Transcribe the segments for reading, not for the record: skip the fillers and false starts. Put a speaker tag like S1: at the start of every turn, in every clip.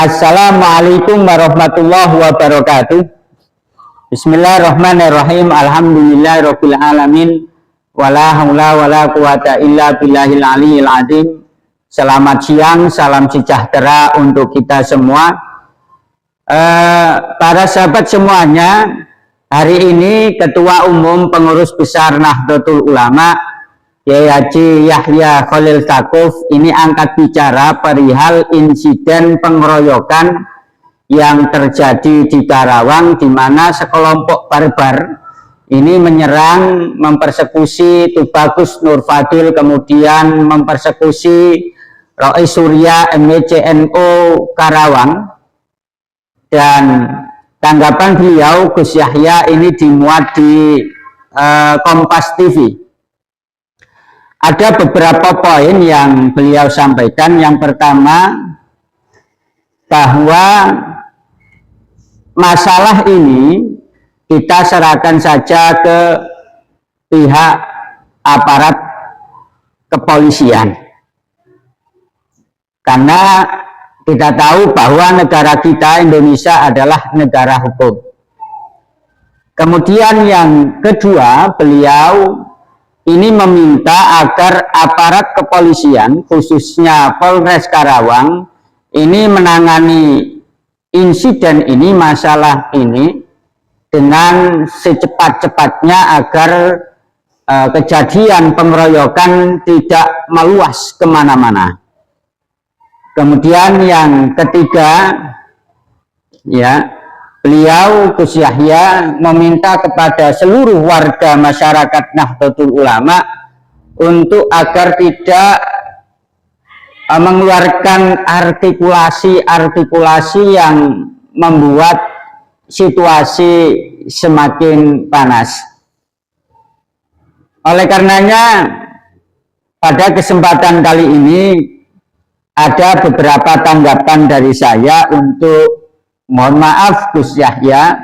S1: Assalamualaikum warahmatullahi wabarakatuh. Bismillahirrahmanirrahim. Alhamdulillahirabbil alamin. Wala haula wala quwata illa billahil aliyil azim. Selamat siang, salam sejahtera untuk kita semua. Para sahabat semuanya, hari ini Ketua Umum Pengurus Besar Nahdlatul Ulama Kiai Haji Yahya Khalil Stakuf ini angkat bicara perihal insiden pengeroyokan yang terjadi di Karawang, di mana sekelompok barbar ini menyerang, mempersekusi Tubagus Nur Fadil, kemudian mempersekusi Rois Surya MWCNO Karawang. Dan tanggapan beliau Gus Yahya ini dimuat di Kompas TV. Ada beberapa poin yang beliau sampaikan. Yang pertama, bahwa masalah ini kita serahkan saja ke pihak aparat kepolisian, karena kita tahu bahwa negara kita Indonesia adalah negara hukum. Kemudian yang kedua, beliau ini meminta agar aparat kepolisian, khususnya Polres Karawang, ini menangani insiden ini, masalah ini dengan secepat-cepatnya agar kejadian pengeroyokan tidak meluas kemana-mana. Kemudian yang ketiga, beliau Gus Yahya meminta kepada seluruh warga masyarakat Nahdlatul Ulama untuk agar tidak mengeluarkan artikulasi-artikulasi yang membuat situasi semakin panas. Oleh karenanya, pada kesempatan kali ini ada beberapa tanggapan dari saya untuk mohon maaf Gus Yahya.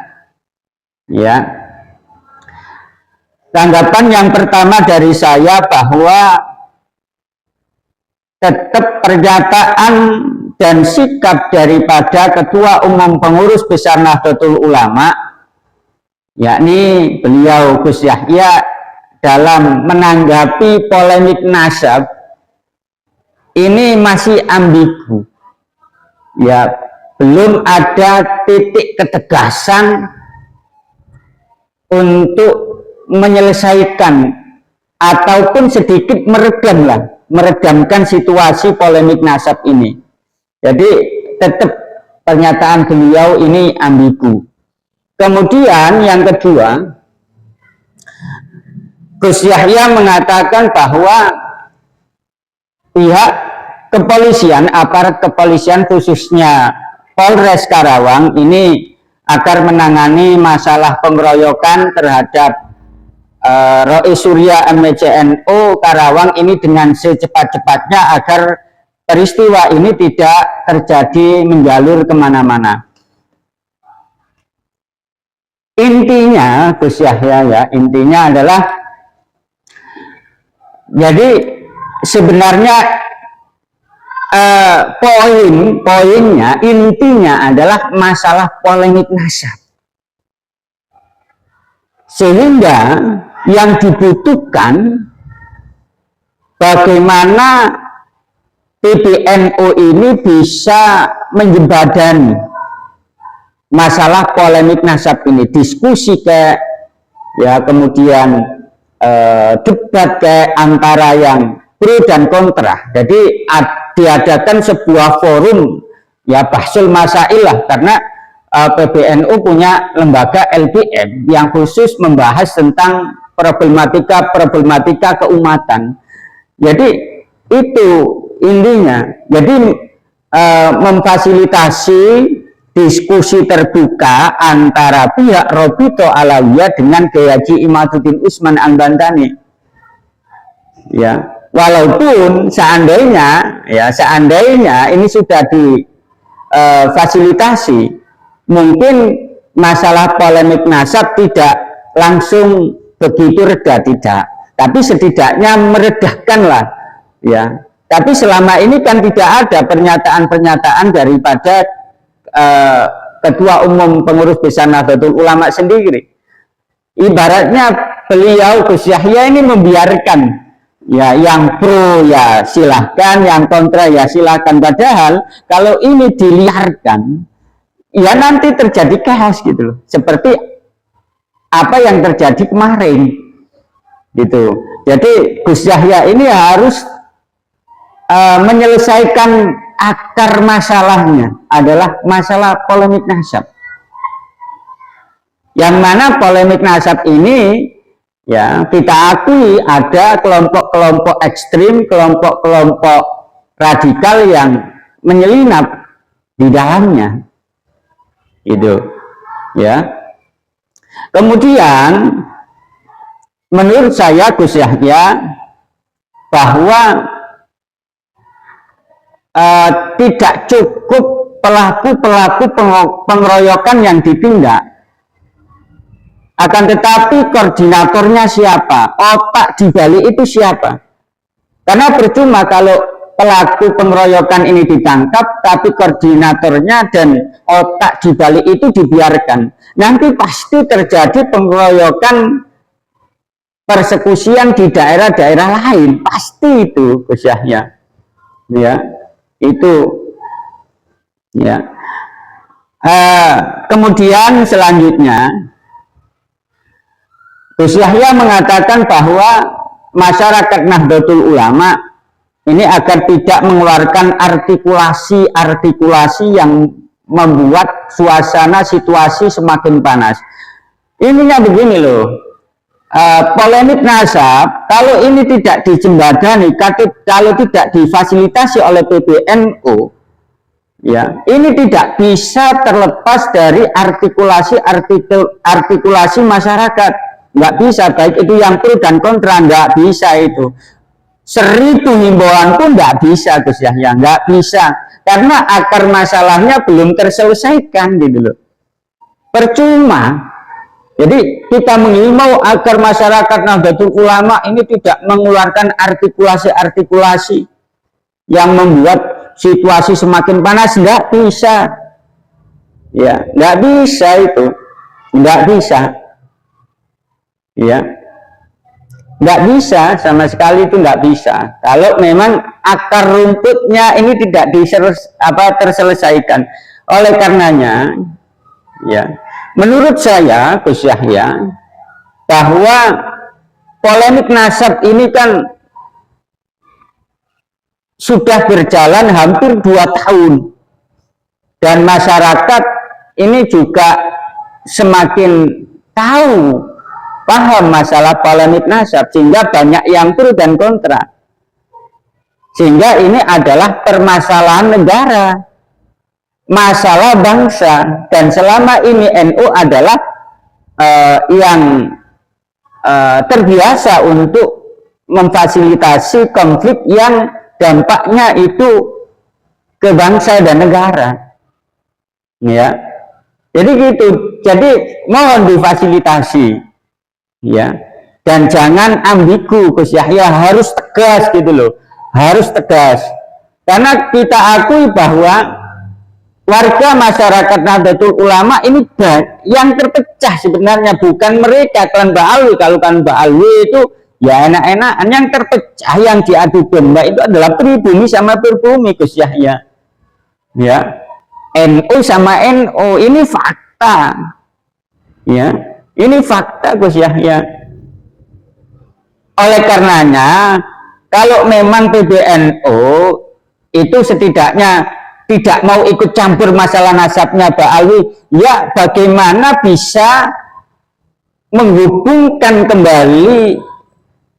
S1: Tanggapan yang pertama dari saya bahwa tetap pernyataan dan sikap daripada Ketua Umum Pengurus Besar Nahdlatul Ulama, yakni beliau Gus Yahya, dalam menanggapi polemik nasab ini masih ambigu. Belum ada titik ketegasan untuk menyelesaikan ataupun sedikit meredamkan situasi polemik nasab ini. Jadi tetap pernyataan beliau ini ambigu. Kemudian yang kedua, Gus Yahya mengatakan bahwa pihak kepolisian, aparat kepolisian khususnya Polres Karawang ini agar menangani masalah pengeroyokan terhadap Rois Surya MWCNO Karawang ini dengan secepat-cepatnya agar peristiwa ini tidak terjadi menjalur kemana-mana. Intinya Gus Yahya, intinya adalah, jadi sebenarnya poinnya, intinya adalah masalah polemik nasab. Sehingga yang dibutuhkan bagaimana PBNU ini bisa menjembatani masalah polemik nasab ini, diskusi kemudian debat antara yang pro dan kontra. Jadi diadakan sebuah forum bahsul masail lah, karena PBNU punya lembaga LBM yang khusus membahas tentang problematika keumatan. Jadi itu intinya. Jadi memfasilitasi diskusi terbuka antara pihak Robito Alawiyah dengan Kiai Haji Imaduddin Usman Al-Bantani. Walaupun seandainya ini sudah difasilitasi, mungkin masalah polemik nasab tidak langsung begitu reda, tidak, tapi setidaknya meredahkan lah, Tapi selama ini kan tidak ada pernyataan-pernyataan daripada Ketua Umum Pengurus Besar Nahdlatul Ulama sendiri. Ibaratnya beliau Gus Yahya ini membiarkan ya yang pro ya silahkan, yang kontra ya silahkan. Padahal kalau ini diliarkan ya nanti terjadi chaos gitu loh. Seperti apa yang terjadi kemarin gitu. Jadi Gus Yahya ini harus menyelesaikan akar masalahnya adalah masalah polemik nasab. Yang mana polemik nasab ini ya kita akui ada kelompok-kelompok ekstrim, kelompok-kelompok radikal yang menyelinap di dalamnya. Itu ya. Kemudian menurut saya Gus Yahya bahwa tidak cukup pelaku-pelaku pengeroyokan yang ditindak, akan tetapi koordinatornya siapa, otak di balik itu siapa. Karena percuma kalau pelaku pengeroyokan ini ditangkap tapi koordinatornya dan otak di balik itu dibiarkan, nanti pasti terjadi pengeroyokan, persekusian di daerah-daerah lain, pasti itu Gus Yahya ya. Itu ya. Kemudian selanjutnya Gus Yahya mengatakan bahwa masyarakat Nahdlatul Ulama ini agar tidak mengeluarkan artikulasi yang membuat suasana situasi semakin panas. Ininya begini loh, polemik nasab kalau ini tidak dijembatani, kalau tidak difasilitasi oleh PBNU ya, ini tidak bisa terlepas dari artikulasi masyarakat, nggak bisa, baik itu yang pro dan kontra, nggak bisa itu. 1000 himbauan pun nggak bisa Gus Yahya, nggak bisa, karena akar masalahnya belum terselesaikan gitu loh. Percuma. Jadi kita mengimbau agar masyarakat Nahdlatul Ulama ini tidak mengeluarkan artikulasi-artikulasi yang membuat situasi semakin panas, nggak bisa, ya, nggak bisa itu, nggak bisa, ya, nggak bisa sama sekali itu nggak bisa. Kalau memang akar rumputnya ini tidak terselesaikan, oleh karenanya, ya. Menurut saya Gus Yahya bahwa polemik nasab ini kan sudah berjalan hampir 2 tahun dan masyarakat ini juga semakin tahu, paham masalah polemik nasab, sehingga banyak yang pro dan kontra, sehingga ini adalah permasalahan negara, masalah bangsa. Dan selama ini NU adalah yang terbiasa untuk memfasilitasi konflik yang dampaknya itu ke bangsa dan negara, ya. Jadi gitu, jadi mohon difasilitasi, ya, dan jangan ambigu. Gus Yahya harus tegas gitu loh, harus tegas, karena kita akui bahwa warga masyarakat Nahdlatul Ulama ini yang terpecah sebenarnya bukan mereka klan Ba'alwi. Kalau klan Ba'alwi itu ya enak-enakan, yang terpecah, yang diadu domba itu adalah pribumi sama berbumi Gus Yahya, ya. NU sama NU, ini fakta, ya, ini fakta Gus Yahya. Oleh karenanya kalau memang PBNU itu setidaknya tidak mau ikut campur masalah nasabnya Ba'alwi, ya bagaimana bisa menghubungkan kembali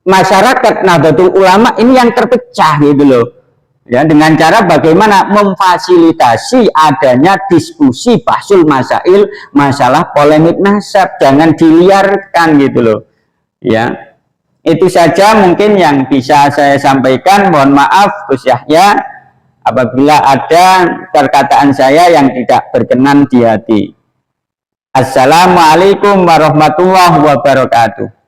S1: masyarakat Nahdlatul Ulama ini yang terpecah gitu loh, ya, dengan cara bagaimana memfasilitasi adanya diskusi bahsul masail, masalah polemik nasab, jangan diliarkan gitu loh, ya. Itu saja mungkin yang bisa saya sampaikan. Mohon maaf Gus Yahya apabila ada perkataan saya yang tidak berkenan di hati. Assalamualaikum warahmatullahi wabarakatuh.